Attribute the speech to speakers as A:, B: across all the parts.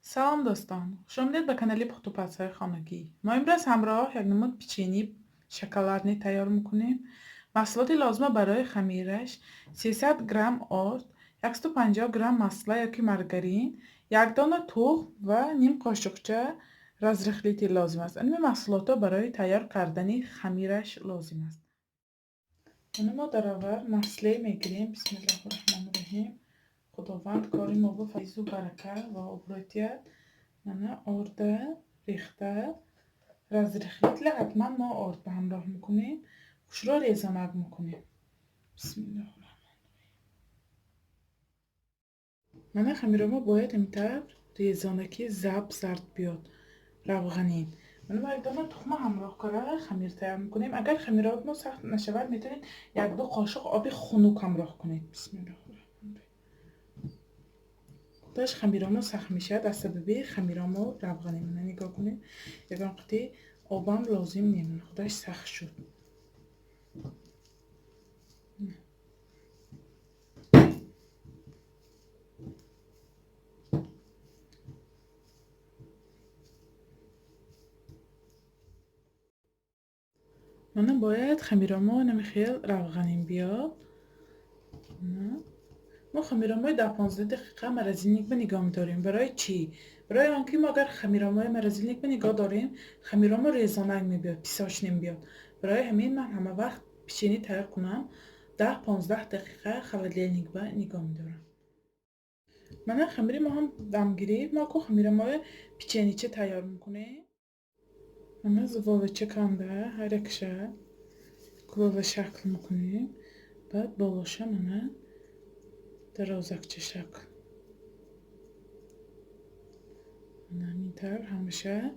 A: سلام دوستان، خوش آمدید به کانال پخت و پزهای خانگی. ما امروز همراه یک نمود پیچینی شکلارنی تیار میکنیم. محصولات لازمه برای خمیرش 300 گرم آرد، 150 گرم مساله یا که مارگارین، یک دانه تخم و نیم قاشقچه رزرخلیتی لازم است. این محصولات برای تیار کردن خمیرش لازم است. ما در اول مساله میگیریم. بسم الله الرحمن الرحیم. خداوند کاری ما به فیض و برکت و عبرتیت. mana orada ریخته رزرخیتل حتما ما آرد به همراه میکنیم. خوش را ریزانک میکنیم. بسم الله الرحمن الرحیم. خمیرما باید اینطور ریزانکی زب زرد بیاد. روغنین. یک دانه تخم همراه کاره خمیر تیار میکنیم. اگر خمیرات ما سخت نشود میتونید یک دو قاشق آب خنک همراه کنید. بسم الله الرحمن الرحیم. خودش خمیرامو سخت میشه در سبب خمیرامو روغنی منه. نگاه کنید یکم قطعی آبم لازم نیمونه. خودش سخت شد. منه باید خمیرامو نمیخیل روغنیم بیاد. ما خمیراموی در 15 دقیقه مرزینیک به نگاه داریم. برای چی؟ برای آنکه ما اگر خمیراموی مرزینیک به نگاه داریم خمیرامو ریزانک میبیاد، پیساش نمیبیاد. برای همین من همه وقت پیشینی تیار کنم 10-15 دقیقه خمیراموی به نگاه میدارم. من خمیری ما هم دم گیرید. ما که خمیراموی پیچنیچه تیار میکنیم. من زباله چکانده هر اکشه کلوه شکل میکنیم. بعد بالاشه منه درازکچه شکل. اینطور همیشه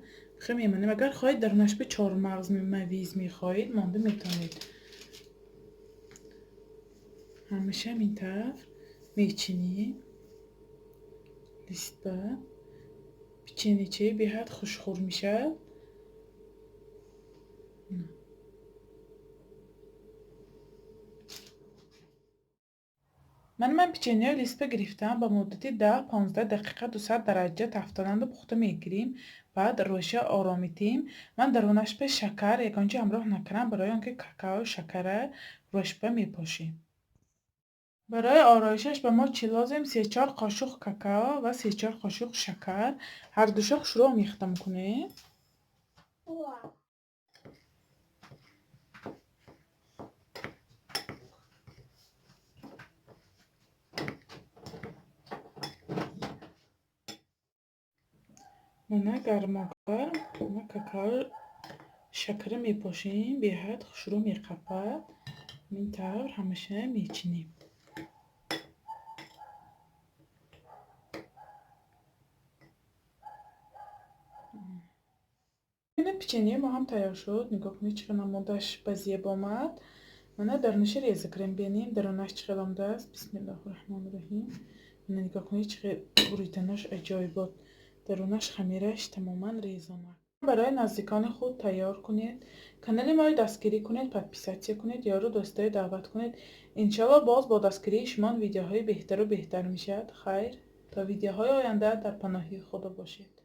A: میمونیم. اگر خواهید درونش به 4 مغز مویز میخواهید مانده میتونید. همیشه اینطور میچینیم. لیسته پیچنیچه به حد خوشخور میشه. من پیچنی لیسپه گرفتم. با مدتی 10-15 دقیقه 200 درجه تفتانند و پخته میگیریم. بعد روشه آرامیتیم. من درونش به شکر یکانچه همراه نکنم برای آنکه کاکائو شکره روشبه میپاشیم. برای آرایشش به ما چی لازم؟ 3-4 قاشق کاکائو و 3-4 قاشق شکر. هر دوشق شروع میخته میکنیم. منه گرما گرم کاکائو شکر میپاشیم. به حد شروع میقپد. اینطور همیشه میچینیم. این پیچنی ما هم تیار شد. نگاه کنید چقدر نمودش بزیب آمد. منه درونش ریزه کریم بینیم. درونش چقدر آمده است. بسم الله الرحمن الرحیم. منه نگاه کنید چقدر بریدنش عجایب بود. درونش خمیرش تماما ریزانه. برای نزدیکان خود تیار کنید. کانال ما رو دستگیری کنید، پادپیساتی کنید، یارو دوستای دعوت کنید. انشالله باز با دستگیری شما ویدیوهای بهتر و بهتر میشد. خیر تا ویدیوهای آینده در پناهی خدا باشید.